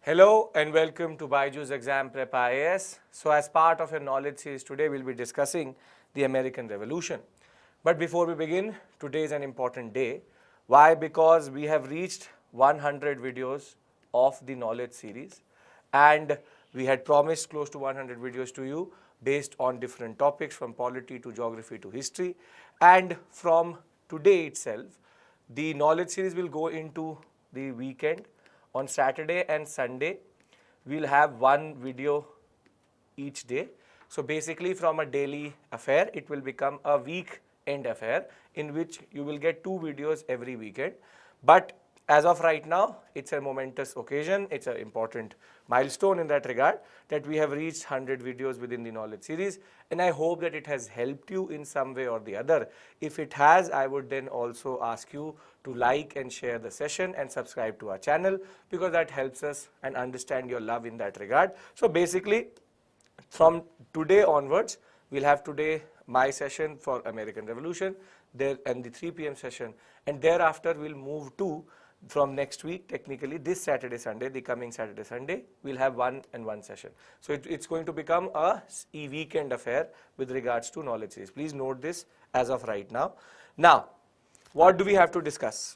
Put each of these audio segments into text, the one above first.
Hello and welcome to Byjus Exam Prep IAS. So as part of your knowledge series today, we'll be discussing the American Revolution. But before we begin, today is an important day. Why? Because we have reached 100 videos of the knowledge series and we had promised close to 100 videos to you based on different topics from polity to geography to history. And from today itself, the knowledge series will go into the weekend. On Saturday and Sunday, we'll have one video each day. So basically from a daily affair, it will become a weekend affair in which you will get two videos every weekend. But as of right now, it's a momentous occasion. It's an important milestone in that regard that we have reached 100 videos within the knowledge series. And I hope that it has helped you in some way or the other. If it has, I would then also ask you to like and share the session and subscribe to our channel because that helps us and understand your love in that regard. So basically, from today onwards, we'll have today my session for American Revolution there and the 3 p.m. session, and thereafter we'll move to from next week, technically this Saturday, Sunday, the coming Saturday, Sunday, we'll have one session. So it's going to become a weekend affair with regards to knowledge series. Please note this as of right now. Now, what do we have to discuss?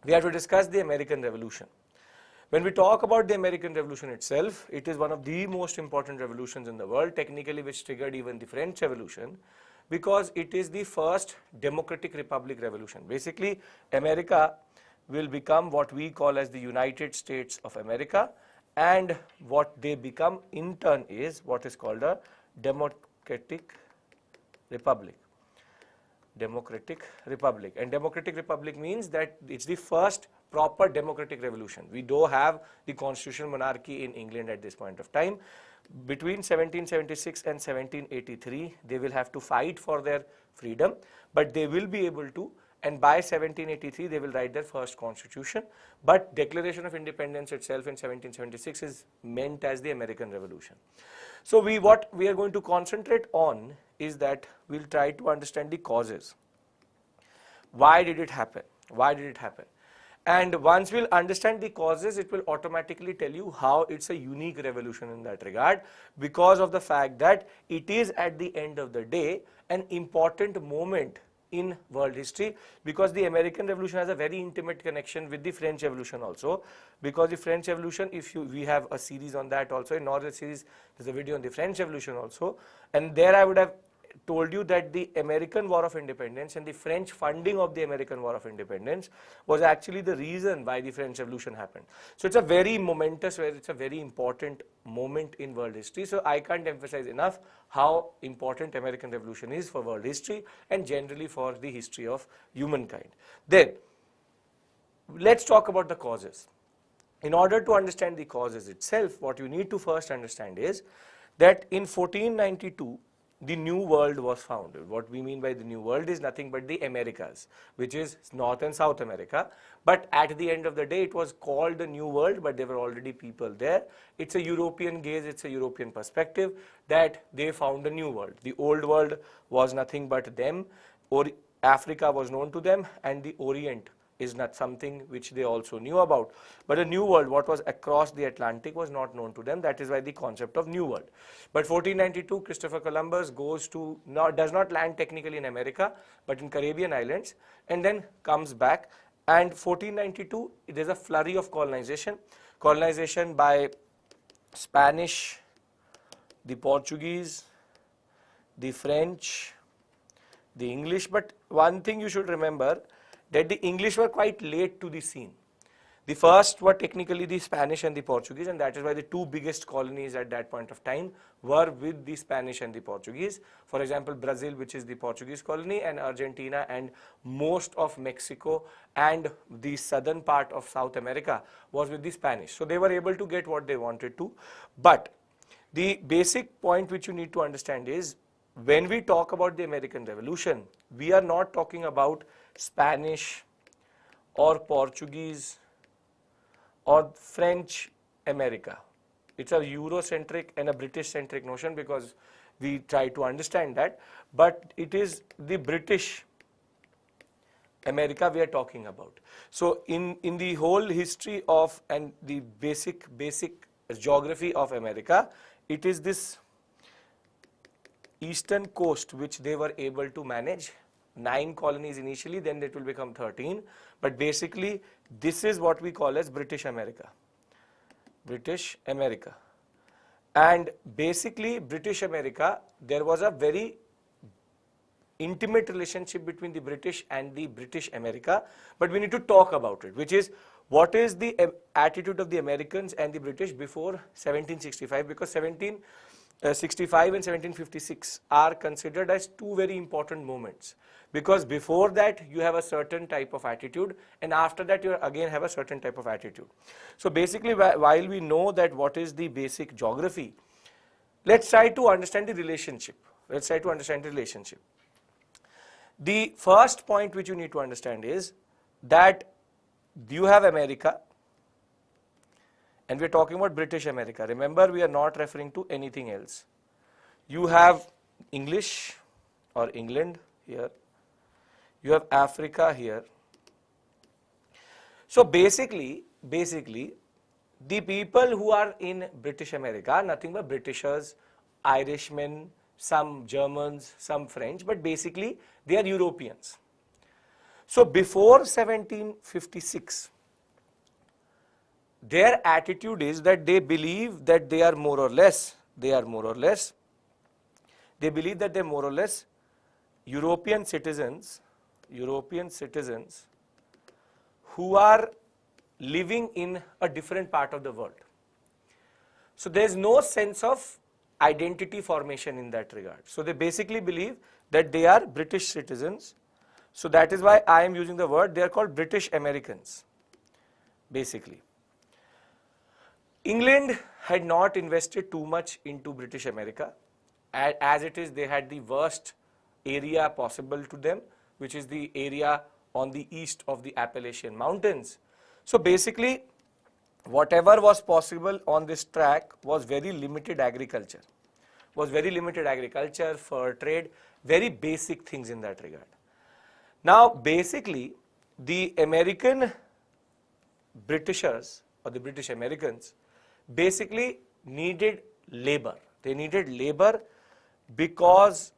We have to discuss the American Revolution. When we talk about the American Revolution itself, it is one of the most important revolutions in the world, technically which triggered even the French Revolution, because it is the first democratic republic revolution. Basically, America will become what we call as the United States of America, and what they become in turn is what is called a democratic republic. Democratic republic, and democratic republic means that it's the first proper democratic revolution. We do have the constitutional monarchy in England at this point of time. Between 1776 and 1783, they will have to fight for their freedom, but they will be able to. And by 1783, they will write their first constitution. But Declaration of Independence itself in 1776 is meant as the American Revolution. So what we are going to concentrate on is that we'll try to understand the causes. Why did it happen? Why did it happen? And once we'll understand the causes, it will automatically tell you how it's a unique revolution in that regard, because of the fact that it is at the end of the day an important moment in world history, because the American Revolution has a very intimate connection with the French Revolution also, because the French Revolution, we have a series on that also, in Knowledge series there's a video on the French Revolution also, and there I would have told you that the American War of Independence and the French funding of the American War of Independence was actually the reason why the French Revolution happened. So it's a very momentous, it's a very important moment in world history. So I can't emphasize enough how important American Revolution is for world history and generally for the history of humankind. Then, let's talk about the causes. In order to understand the causes itself, what you need to first understand is that in 1492, the New World was founded. What we mean by the New World is nothing but the Americas, which is North and South America. But at the end of the day, it was called the New World, but there were already people there. It's a European gaze, it's a European perspective that they found a new world. The old world was nothing but them, or Africa was known to them, and the Orient is not something which they also knew about. But a new world, what was across the Atlantic, was not known to them. That is why the concept of new world. But 1492, Christopher Columbus does not land technically in America, but in Caribbean islands, and then comes back. And 1492, there's a flurry of colonization. Colonization by Spanish, the Portuguese, the French, the English. But one thing you should remember, that the English were quite late to the scene. The first were technically the Spanish and the Portuguese, and that is why the two biggest colonies at that point of time were with the Spanish and the Portuguese. For example, Brazil, which is the Portuguese colony, and Argentina and most of Mexico and the southern part of South America was with the Spanish. So they were able to get what they wanted to. But the basic point which you need to understand is, when we talk about the American Revolution, we are not talking about Spanish or Portuguese or French America. It's a Eurocentric and a British-centric notion because we try to understand that, but it is the British America we are talking about. So in the whole history of and the basic geography of America, it is this eastern coast which they were able to manage. 9 colonies initially, then it will become 13, but basically this is what we call as British America. British America. And basically British America, there was a very intimate relationship between the British and the British America, but we need to talk about it, which is what is the attitude of the Americans and the British before 1765, because 1765 and 1756 are considered as two very important moments, because before that you have a certain type of attitude and after that you again have a certain type of attitude. So basically, while we know that what is the basic geography, let's try to understand the relationship. The first point which you need to understand is that you have America and we are talking about British America. Remember, we are not referring to anything else. You have English or England here. You have Africa here. So basically, the people who are in British America are nothing but Britishers, Irishmen, some Germans, some French, but basically they are Europeans. So before 1756, their attitude is that they believe that they are more or less European citizens who are living in a different part of the world. So there is no sense of identity formation in that regard. So they basically believe that they are British citizens. So that is why I am using the word, they are called British Americans, basically. England had not invested too much into British America. As it is, they had the worst area possible to them, which is the area on the east of the Appalachian Mountains. So basically, whatever was possible on this track was very limited agriculture, fur trade, very basic things in that regard. Now basically, the American Britishers or the British Americans basically needed labor. They needed labor because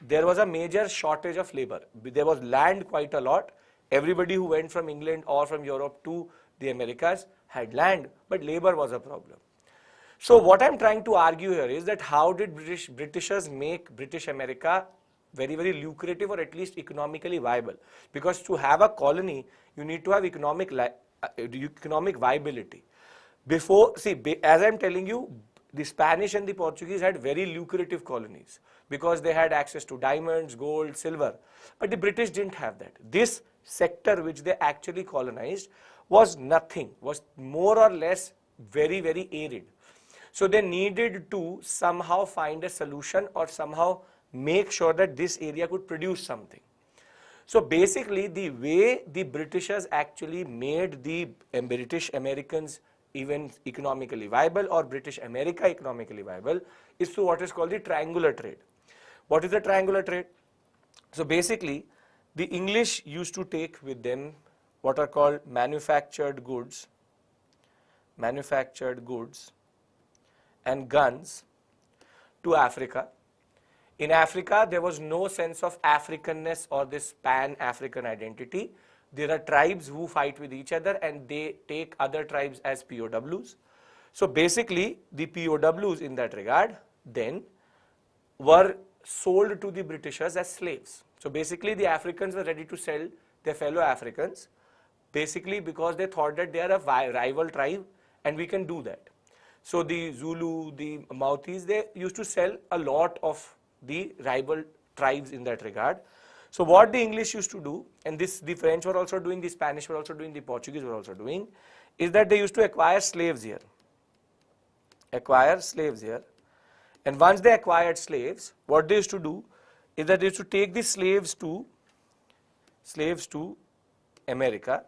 there was a major shortage of labor. There was land quite a lot. Everybody who went from England or from Europe to the Americas had land, but labor was a problem. So what I'm trying to argue here is that how did Britishers make British America very, very lucrative or at least economically viable? Because to have a colony, you need to have economic viability. Before, see, as I'm telling you, the Spanish and the Portuguese had very lucrative colonies because they had access to diamonds, gold, silver. But the British didn't have that. This sector which they actually colonized was nothing, was more or less very, very arid. So they needed to somehow find a solution or somehow make sure that this area could produce something. So basically, the way the Britishers actually made the British Americans even economically viable or British America economically viable is through what is called the triangular trade. What is the triangular trade? So basically, the English used to take with them what are called manufactured goods and guns to Africa. In Africa, there was no sense of Africanness or this pan-African identity. There are tribes who fight with each other and they take other tribes as POWs. So basically, the POWs in that regard then were sold to the Britishers as slaves. So basically, the Africans were ready to sell their fellow Africans, basically because they thought that they are a rival tribe and we can do that. So the Zulu, the Maoris, they used to sell a lot of the rival tribes in that regard. So what the English used to do, and this the French were also doing, the Spanish were also doing, the Portuguese were also doing, is that they used to acquire slaves here. And once they acquired slaves, what they used to do is that they used to take the slaves to America.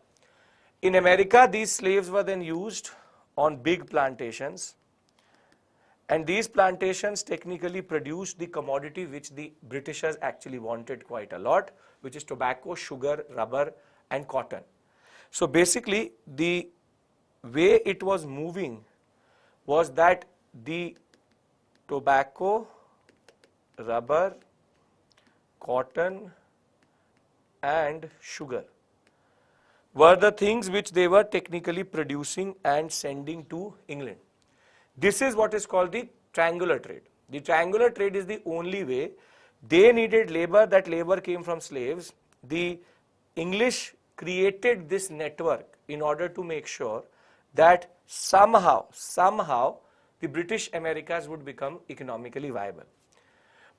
In America, these slaves were then used on big plantations And these plantations technically produced the commodity which the Britishers actually wanted quite a lot, which is tobacco, sugar, rubber and cotton. So basically the way it was moving was that the tobacco, rubber, cotton and sugar were the things which they were technically producing and sending to England. This is what is called the triangular trade. The triangular trade is the only way. They needed labor, that labor came from slaves. The English created this network in order to make sure that somehow the British Americas would become economically viable.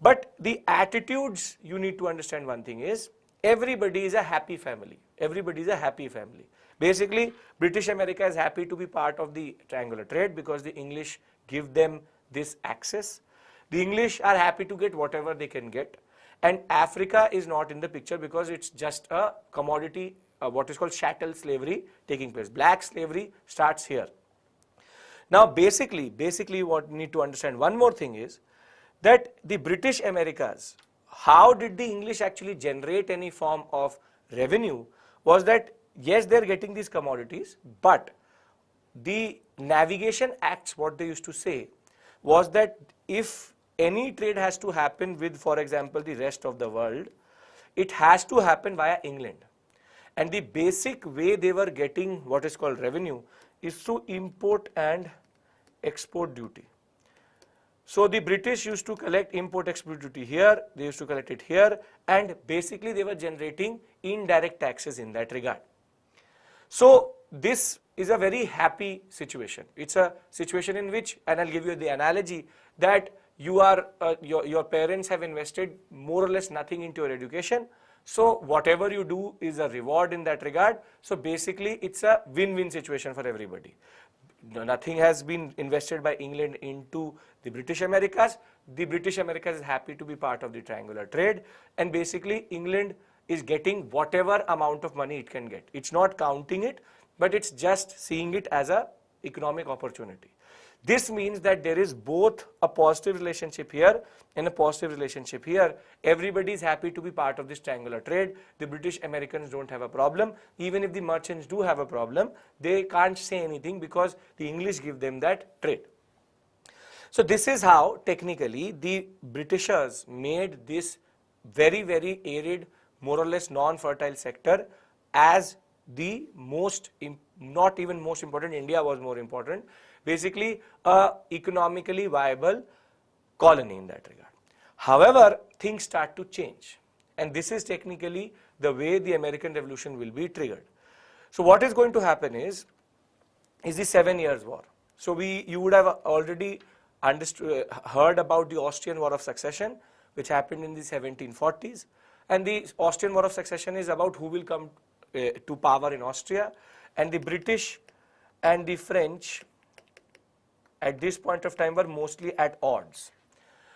But the attitudes, you need to understand one thing is, everybody is a happy family. Everybody is a happy family. Basically, British America is happy to be part of the triangular trade because the English give them this access. The English are happy to get whatever they can get. And Africa is not in the picture because it's just a commodity, what is called chattel slavery taking place. Black slavery starts here. Now, basically what you need to understand one more thing is that the British Americas, how did the English actually generate any form of revenue was that yes, they are getting these commodities, but the navigation acts, what they used to say was that if any trade has to happen with, for example, the rest of the world, it has to happen via England. And the basic way they were getting what is called revenue is through import and export duty. So the British used to collect import-export duty here, they used to collect it here, and basically they were generating indirect taxes in that regard. So this is a very happy situation. It's a situation in which, and I'll give you the analogy, that you are, your parents have invested more or less nothing into your education. So whatever you do is a reward in that regard. So basically it's a win-win situation for everybody. Nothing has been invested by England into the British Americas. The British Americas is happy to be part of the triangular trade, and basically England is getting whatever amount of money it can get. It's not counting it, but it's just seeing it as a economic opportunity. This means that there is both a positive relationship here and a positive relationship here. Everybody is happy to be part of this triangular trade. The British Americans don't have a problem. Even if the merchants do have a problem, they can't say anything because the English give them that trade. So this is how technically the Britishers made this very, very arid, more or less non-fertile sector as the most, not even most important, India was more important, basically a economically viable colony in that regard. However, things start to change, and this is technically the way the American Revolution will be triggered. So what is going to happen is the 7 Years' War. So you would have already heard about the Austrian War of Succession, which happened in the 1740s, and the Austrian War of Succession is about who will come to power in Austria, and the British and the French at this point of time were mostly at odds.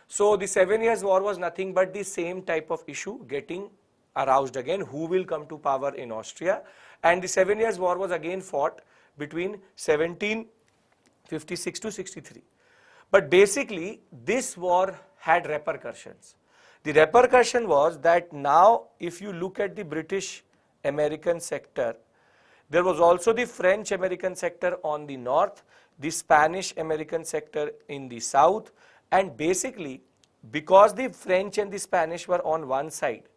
So the 7 Years' War was nothing but the same type of issue getting aroused again, who will come to power in Austria, and the 7 Years' War was again fought between 1756 to 63. But basically this war had repercussions. The repercussion was that now if you look at the British American sector, there was also the French American sector on the north, the Spanish American sector in the south, and basically because the French and the Spanish were on one side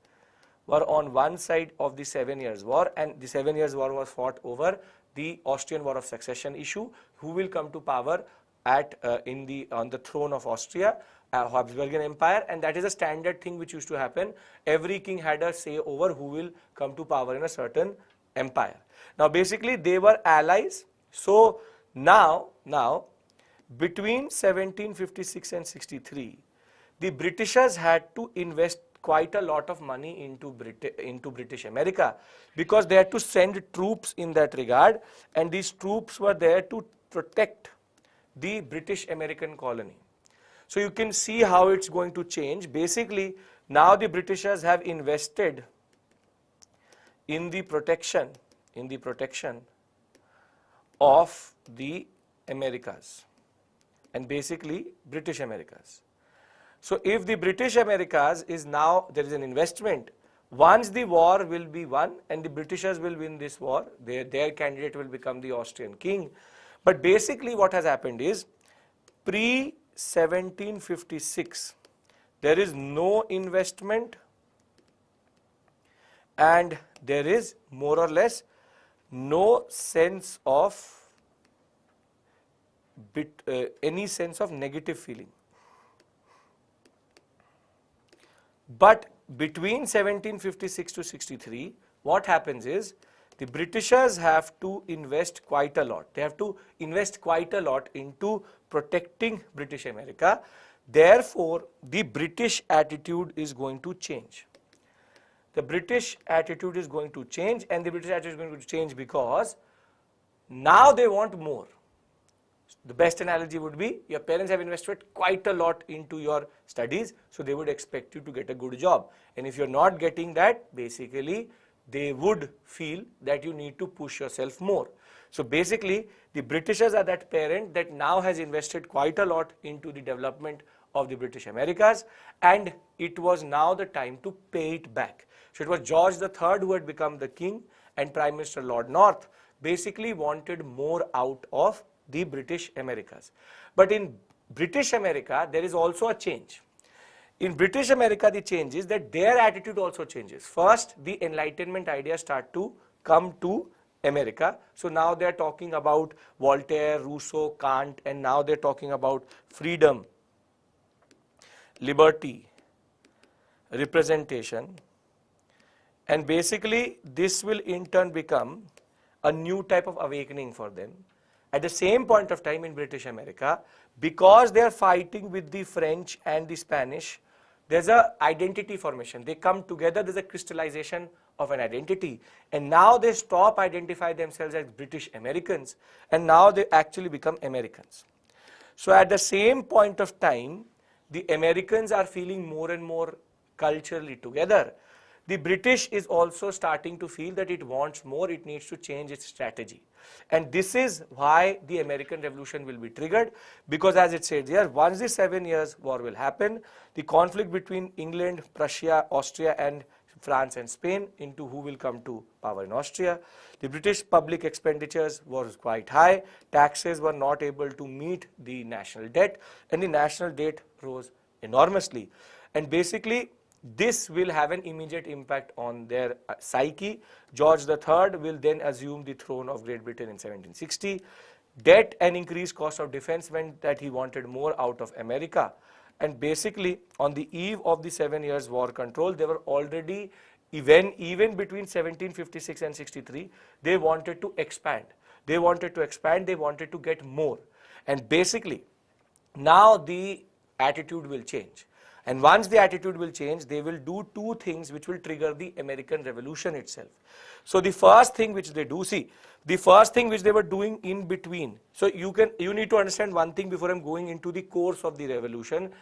of the 7 Years' War, and the 7 Years' War was fought over the Austrian War of Succession issue, who will come to power at on the throne of Austria, Habsburgian Empire, and that is a standard thing which used to happen. Every king had a say over who will come to power in a certain empire. Now basically they were allies. So now between 1756 and 63, the Britishers had to invest quite a lot of money into British America, because they had to send troops in that regard, and these troops were there to protect the British American colony. So you can see how it's going to change. Basically now the Britishers have invested in the protection of the Americas. and basically British Americas. So if the British Americas is now, there is an investment, once the war will be won and the Britishers will win this war, their candidate will become the Austrian king. But basically what has happened is, pre-1756, there is no investment and there is more or less no sense of any sense of negative feeling. But between 1756 to 63, what happens is the Britishers have to invest quite a lot. They have to invest quite a lot into protecting British America. Therefore, the British attitude is going to change. The British attitude is going to change, and the British attitude is going to change because now they want more. The best analogy would be, your parents have invested quite a lot into your studies, so they would expect you to get a good job. And if you're not getting that, basically, they would feel that you need to push yourself more. So basically, the Britishers are that parent that now has invested quite a lot into the development of the British Americas, and it was now the time to pay it back. So it was George III who had become the king, and Prime Minister Lord North basically wanted more out of the British Americas. But in British America, there is also a change. In British America, the change is that their attitude also changes. First, the Enlightenment ideas start to come to America. So now they are talking about Voltaire, Rousseau, Kant, and now they are talking about freedom, liberty, representation. And basically, this will in turn become a new type of awakening for them. At the same point of time in British America, because they are fighting with the French and the Spanish, there's a identity formation. They come together, there's a crystallization of an identity, and now they stop identifying themselves as British Americans, and now they actually become Americans. So at the same point of time, the Americans are feeling more and more culturally together. The British is also starting to feel that it wants more, it needs to change its strategy. And this is why the American Revolution will be triggered, because as it said here, once the 7 Years' War will happen, the conflict between England, Prussia, Austria and France and Spain into who will come to power in Austria. The British public expenditures was quite high, taxes were not able to meet the national debt, and the national debt rose enormously. And basically, this will have an immediate impact on their psyche. George III will then assume the throne of Great Britain in 1760. Debt and increased cost of defense meant that he wanted more out of America. And basically, on the eve of the 7 Years' War control, they were already, even between 1756 and 63, they wanted to expand. They wanted to expand, they wanted to get more. And basically, now the attitude will change. And once the attitude will change, they will do two things which will trigger the American Revolution itself. So the first thing which they do, see, the first thing which they were doing in between. So you need to understand one thing before I'm going into the course of the revolution.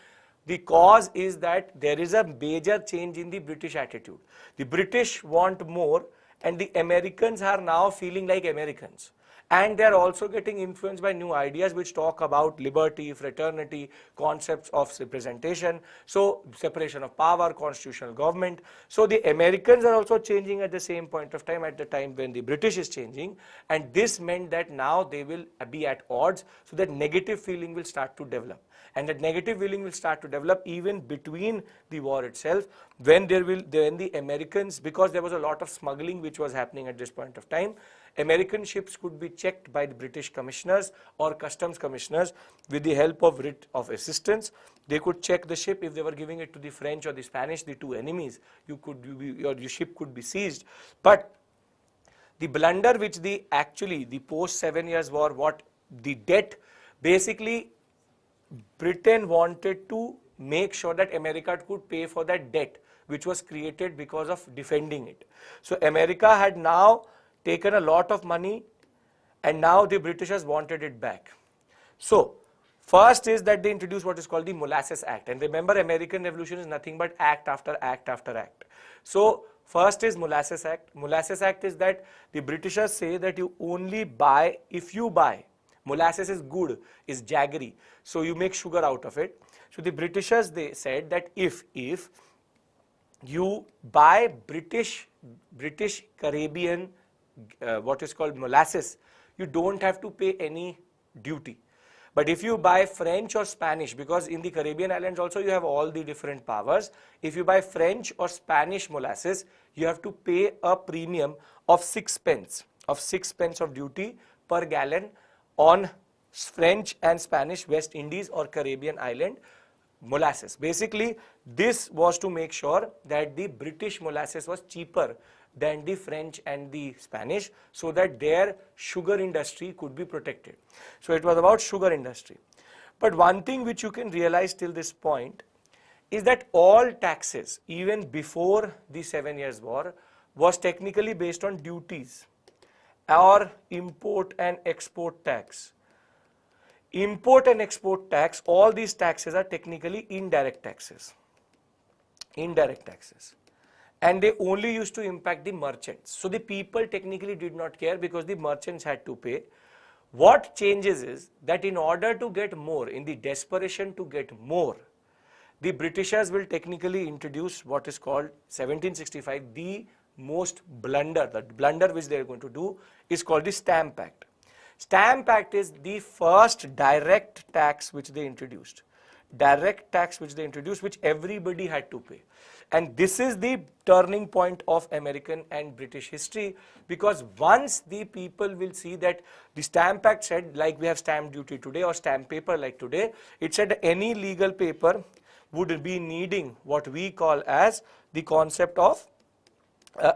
The cause is that there is a major change in the British attitude. The British want more, and the Americans are now feeling like Americans. And they are also getting influenced by new ideas which talk about liberty, fraternity, concepts of representation, so separation of power, constitutional government. So the Americans are also changing at the same point of time, at the time when the British is changing, and this meant that now they will be at odds, so that negative feeling will start to develop. And that negative feeling will start to develop even between the war itself, when the Americans, because there was a lot of smuggling which was happening at this point of time, American ships could be checked by the British commissioners or customs commissioners with the help of writ of assistance. They could check the ship. If they were giving it to the French or the Spanish, the two enemies, your ship could be seized. But the blunder which the post 7 Years' War, what the debt, basically Britain wanted to make sure that America could pay for that debt which was created because of defending it. So America had now taken a lot of money, and now the Britishers wanted it back. So first is that they introduced what is called the Molasses Act. And remember, American Revolution is nothing but act after act after act. So first is Molasses Act. Molasses Act is that the Britishers say that you only buy, if you buy Molasses is good, is jaggery, so you make sugar out of it. So the Britishers, they said that if you buy British Caribbean what is called molasses, you don't have to pay any duty. But if you buy French or Spanish, because in the Caribbean islands also you have all the different powers, if you buy French or Spanish molasses, you have to pay a premium of 6 pence, of duty per gallon on French and Spanish West Indies or Caribbean island molasses. Basically, this was to make sure that the British molasses was cheaper than the French and the Spanish, so that their sugar industry could be protected. So it was about sugar industry. But one thing which you can realize till this point is that all taxes, even before the 7 Years' War, was technically based on duties or import and export tax. Import and export tax, all these taxes are technically indirect taxes. And they only used to impact the merchants. So the people technically did not care because the merchants had to pay. What changes is that in order to get more, in the desperation to get more, the Britishers will technically introduce what is called 1765, the blunder which they are going to do is called the Stamp Act. Stamp Act is the first direct tax which they introduced. Which everybody had to pay. And this is the turning point of American and British history, because once the people will see that the Stamp Act said, like we have stamp duty today or stamp paper like today, it said any legal paper would be needing what we call as the concept of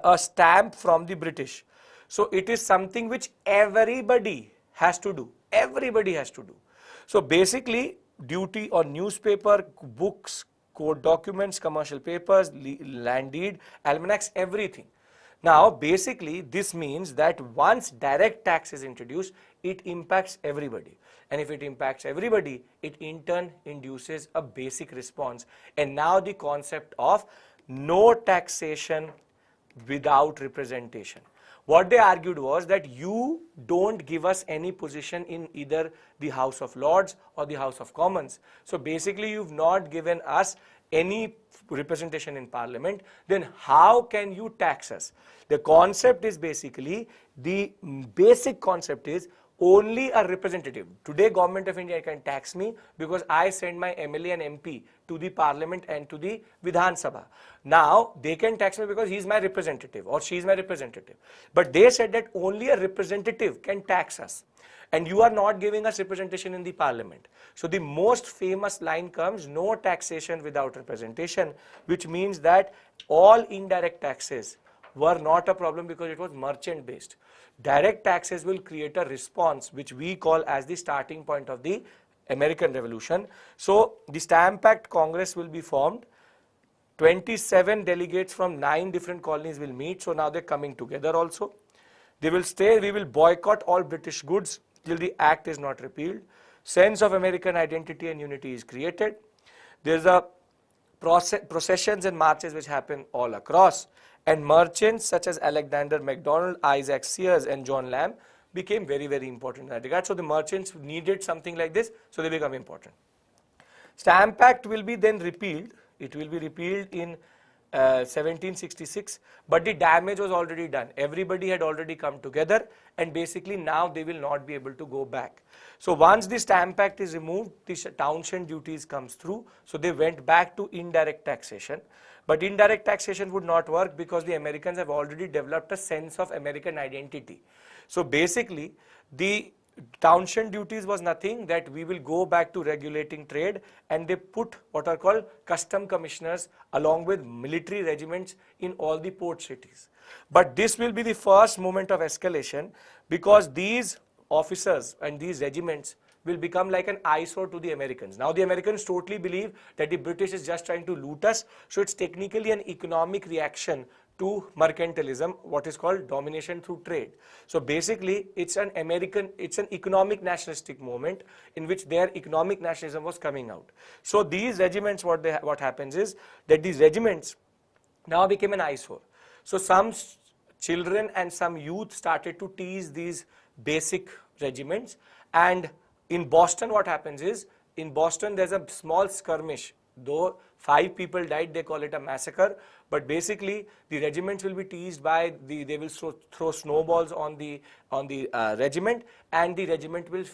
a stamp from the British. So it is something which everybody has to do. So basically, duty on newspaper, books, court documents, commercial papers, land deed, almanacs, everything. Now, basically, this means that once direct tax is introduced, it impacts everybody. And if it impacts everybody, it in turn induces a basic response. And now the concept of no taxation without representation. What they argued was that you don't give us any position in either the House of Lords or the House of Commons. So basically, you've not given us any representation in Parliament, then how can you tax us? The concept is basically, the basic concept is only a representative. Today, Government of India can tax me because I send my MLA and MP to the Parliament and to the Vidhan Sabha. Now, they can tax me because he is my representative or she is my representative. But they said that only a representative can tax us. And you are not giving us representation in the Parliament. So the most famous line comes, no taxation without representation, which means that all indirect taxes were not a problem because it was merchant based. Direct taxes will create a response which we call as the starting point of the American Revolution. So the Stamp Act Congress will be formed. 27 delegates from 9 different colonies will meet. So now they're coming together also. They will say we will boycott all British goods till the act is not repealed. Sense of American identity and unity is created. There's a processions and marches which happen all across. And merchants such as Alexander MacDonald, Isaac Sears and John Lamb became very, very important in that regard. So the merchants needed something like this, so they become important. Stamp Act will be then repealed. It will be repealed in 1766, but the damage was already done. Everybody had already come together, and basically now they will not be able to go back. So once the Stamp Act is removed, the townshend duties comes through, so they went back to indirect taxation. But indirect taxation would not work because the Americans have already developed a sense of American identity. So basically, the townshend duties was nothing that we will go back to regulating trade, and they put what are called custom commissioners along with military regiments in all the port cities. But this will be the first moment of escalation because these officers and these regiments will become like an eyesore to the Americans. Now the Americans totally believe that the British is just trying to loot us, so it's technically an economic reaction to mercantilism, what is called domination through trade. So basically, it's an economic nationalistic movement in which their economic nationalism was coming out. So these regiments, what happens is that these regiments now became an eyesore. So some children and some youth started to tease these basic regiments, And in Boston, what happens is, in Boston there's a small skirmish. Though 5 people died, they call it a massacre, but basically the regiments will be teased by they will throw snowballs on the regiment, and the regiment will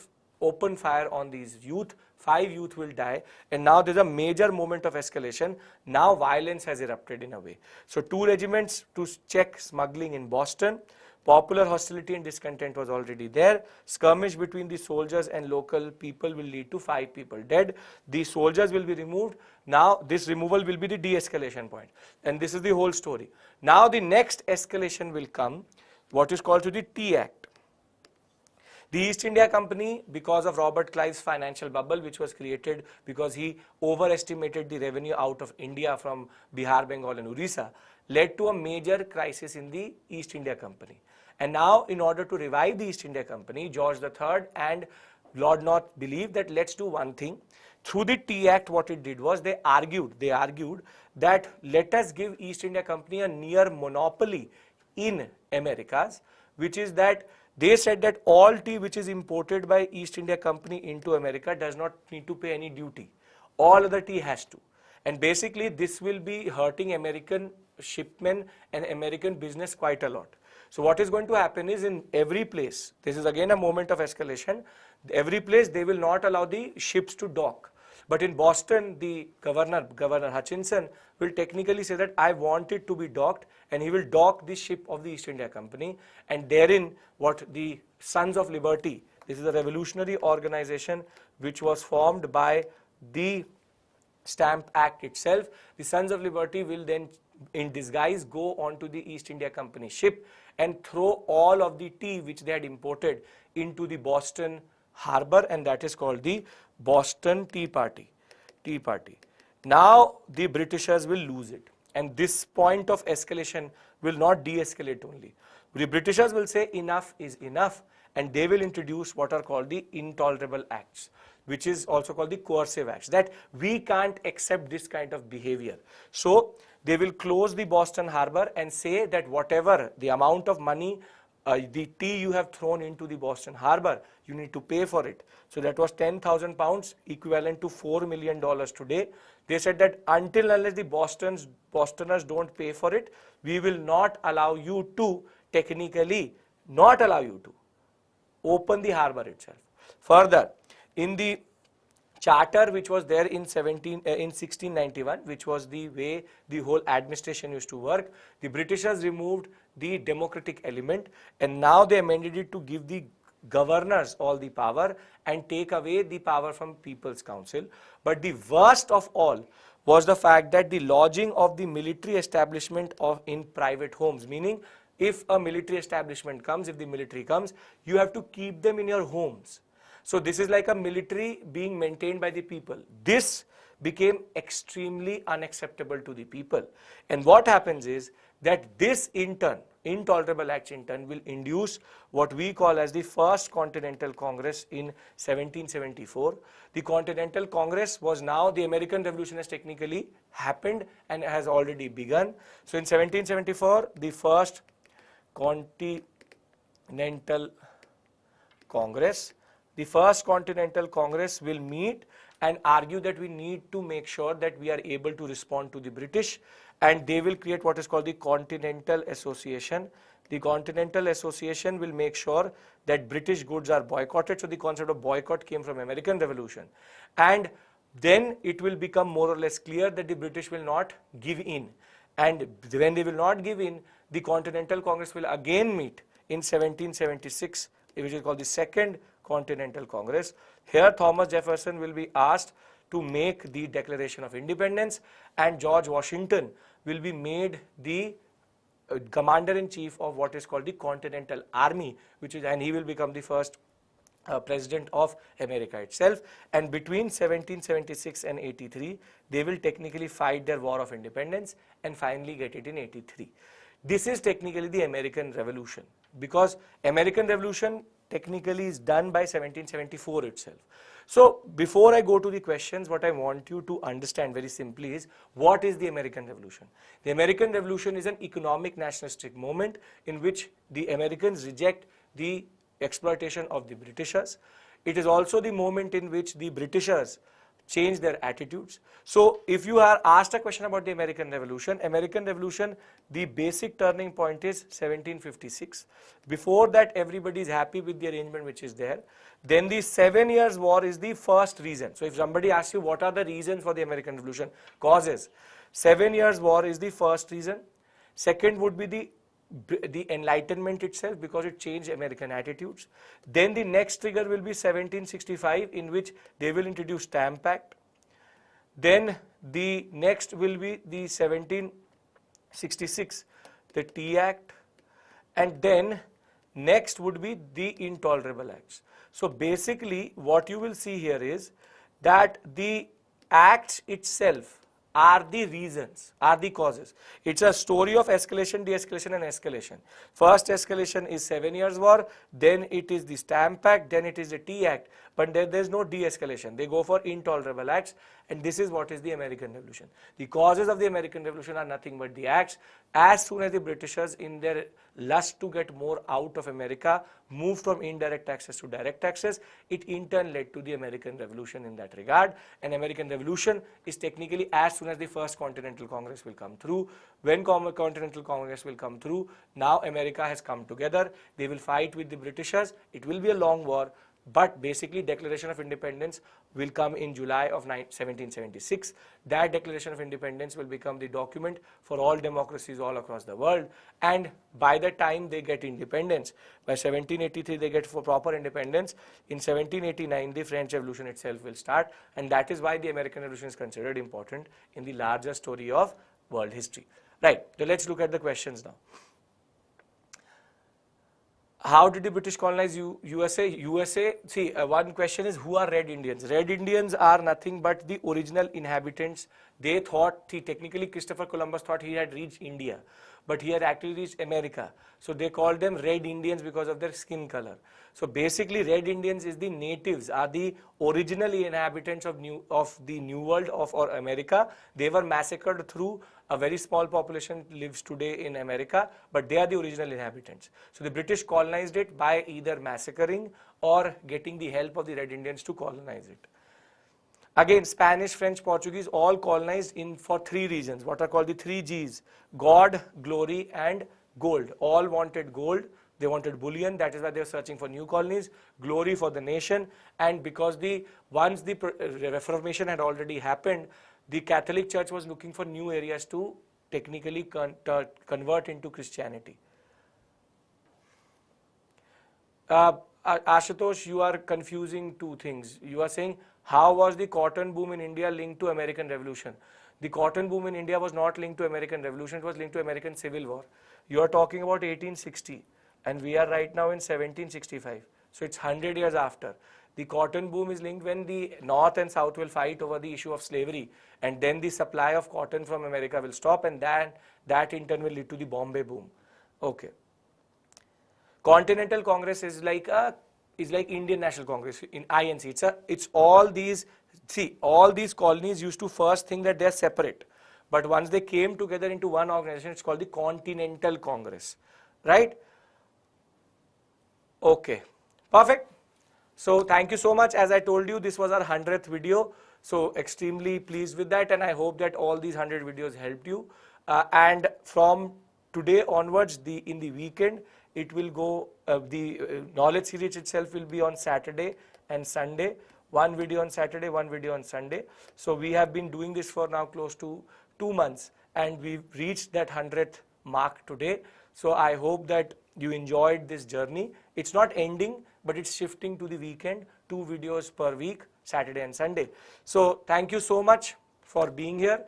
open fire on these youth. 5 youth will die, and now there's a major moment of escalation. Now violence has erupted in a way. So 2 regiments to check smuggling in Boston. Popular hostility and discontent was already there. Skirmish between the soldiers and local people will lead to 5 people dead. The soldiers will be removed. Now this removal will be the de-escalation point. And this is the whole story. Now the next escalation will come, what is called to the Tea Act. The East India Company, because of Robert Clive's financial bubble, which was created because he overestimated the revenue out of India from Bihar, Bengal and Orissa, led to a major crisis in the East India Company. And now, in order to revive the East India Company, George III and Lord North believed that let's do one thing. Through the Tea Act, what it did was they argued that let us give East India Company a near monopoly in Americas, which is that they said that all tea which is imported by East India Company into America does not need to pay any duty. All other tea has to. And basically this will be hurting American shipmen and American business quite a lot. So what is going to happen is, in every place, this is again a moment of escalation, every place they will not allow the ships to dock. But in Boston, the Governor Hutchinson will technically say that I want it to be docked, and he will dock the ship of the East India Company, and therein what the Sons of Liberty, this is a revolutionary organization which was formed by the Stamp Act itself. The Sons of Liberty will then in disguise go onto the East India Company ship and throw all of the tea which they had imported into the Boston harbor, and that is called the Boston Tea Party. Now the Britishers will lose it, and this point of escalation will not de-escalate only. The Britishers will say enough is enough, and they will introduce what are called the intolerable acts, which is also called the coercive acts, that we can't accept this kind of behavior. So they will close the Boston harbor and say that whatever the amount of money, the tea you have thrown into the Boston harbor, you need to pay for it. So that was 10,000 pounds, equivalent to $4 million today. They said that until unless the Bostoners don't pay for it, we will not allow you to, technically not allow you to open the harbor itself. Further, in the charter which was there in 1691, which was the way the whole administration used to work, the Britishers removed the democratic element, and now they amended it to give the governors all the power and take away the power from People's Council. But the worst of all was the fact that the lodging of the military establishment in private homes, meaning if a military establishment comes, if the military comes, you have to keep them in your homes. So this is like a military being maintained by the people. This became extremely unacceptable to the people. And what happens is that this in turn, intolerable acts in turn, will induce what we call as the First Continental Congress in 1774. The Continental Congress was now, the American Revolution has technically happened and has already begun. So in 1774, the First Continental Congress, the First Continental Congress will meet and argue that we need to make sure that we are able to respond to the British, and they will create what is called the Continental Association. The Continental Association will make sure that British goods are boycotted. So the concept of boycott came from American Revolution, and then it will become more or less clear that the British will not give in, and when they will not give in, the Continental Congress will again meet in 1776, which is called the Second Continental Congress. Here Thomas Jefferson will be asked to make the Declaration of Independence, and George Washington will be made the commander-in-chief of what is called the Continental Army, and he will become the first president of America itself. And between 1776 and 83, they will technically fight their war of independence and finally get it in 83. This is technically the American Revolution, because American Revolution technically is done by 1774 itself. So before I go to the questions, what I want you to understand very simply is, what is the American Revolution? The American Revolution is an economic nationalistic movement in which the Americans reject the exploitation of the Britishers. It is also the moment in which the Britishers change their attitudes. So if you are asked a question about the American Revolution, the basic turning point is 1756. Before that, everybody is happy with the arrangement which is there. Then the 7 Years' War is the first reason. So if somebody asks you what are the reasons for the American Revolution, causes, 7 Years' War is the first reason. Second would be the Enlightenment itself, because it changed American attitudes. Then the next trigger will be 1765, in which they will introduce Stamp Act. Then the next will be the 1766, the Tea Act, and then next would be the Intolerable Acts. So basically what you will see here is that the acts itself are the reasons, are the causes. It's a story of escalation, de-escalation and escalation. First escalation is 7 Years' War, then it is the Stamp Act, then it is the Tea Act, but there's no de-escalation. They go for intolerable acts, and this is what is the American Revolution. The causes of the American Revolution are nothing but the acts. As soon as the Britishers, in their lust to get more out of America, moved from indirect taxes to direct taxes, it in turn led to the American Revolution in that regard. And American Revolution is technically as soon as the first Continental Congress will come through. When Continental Congress will come through, now America has come together. They will fight with the Britishers. It will be a long war, but basically Declaration of Independence will come in July of 1776. That Declaration of Independence will become the document for all democracies all across the world, and by the time they get independence, by 1783 they get for proper independence. In 1789 the French Revolution itself will start, and that is why the American Revolution is considered important in the larger story of world history. Right, so let's look at the questions now. How did the British colonize USA? See, one question is, who are Red Indians? Red Indians are nothing but the original inhabitants. They thought, technically Christopher Columbus thought he had reached India, but he had actually reached America. So they called them Red Indians because of their skin color. So basically Red Indians is the natives, are the original inhabitants of the New World or America. They were massacred through a very small population lives today in America, but they are the original inhabitants. So the British colonized it by either massacring or getting the help of the Red Indians to colonize it. Again, Spanish, French, Portuguese all colonized for 3 reasons, what are called the 3 Gs: God, glory and gold. All wanted gold. They wanted bullion, that is why they were searching for new colonies. Glory for the nation, and because once the Reformation had already happened, the Catholic Church was looking for new areas to technically convert into Christianity. Ashutosh, you are confusing 2 things. You are saying, how was the cotton boom in India linked to American Revolution? The cotton boom in India was not linked to American Revolution, it was linked to American Civil War. You are talking about 1860, and we are right now in 1765. So it's 100 years after. The cotton boom is linked when the North and South will fight over the issue of slavery, and then the supply of cotton from America will stop, and then that in turn will lead to the Bombay boom. Okay. Continental Congress is like Indian National Congress in INC. It's all these. See, all these colonies used to first think that they are separate, but once they came together into one organization, it's called the Continental Congress, right? Okay, perfect. So thank you so much. As I told you, this was our 100th video. So extremely pleased with that, and I hope that all these 100 videos helped you. And from today onwards, in the weekend, it will go, the knowledge series itself will be on Saturday and Sunday. 1 video on Saturday, 1 video on Sunday. So we have been doing this for now close to 2 months, and we've reached that 100th mark today. So I hope that you enjoyed this journey. It's not ending, but it's shifting to the weekend, 2 videos per week, Saturday and Sunday. So thank you so much for being here.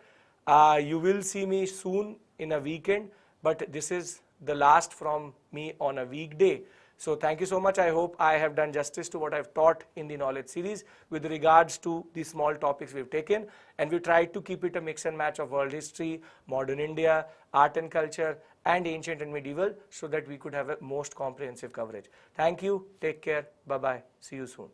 You will see me soon in a weekend, but this is the last from me on a weekday. So thank you so much. I hope I have done justice to what I've taught in the knowledge series with regards to the small topics we've taken, and we tried to keep it a mix and match of world history, modern India, art and culture, and ancient and medieval, so that we could have a most comprehensive coverage. Thank you. Take care. Bye-bye. See you soon.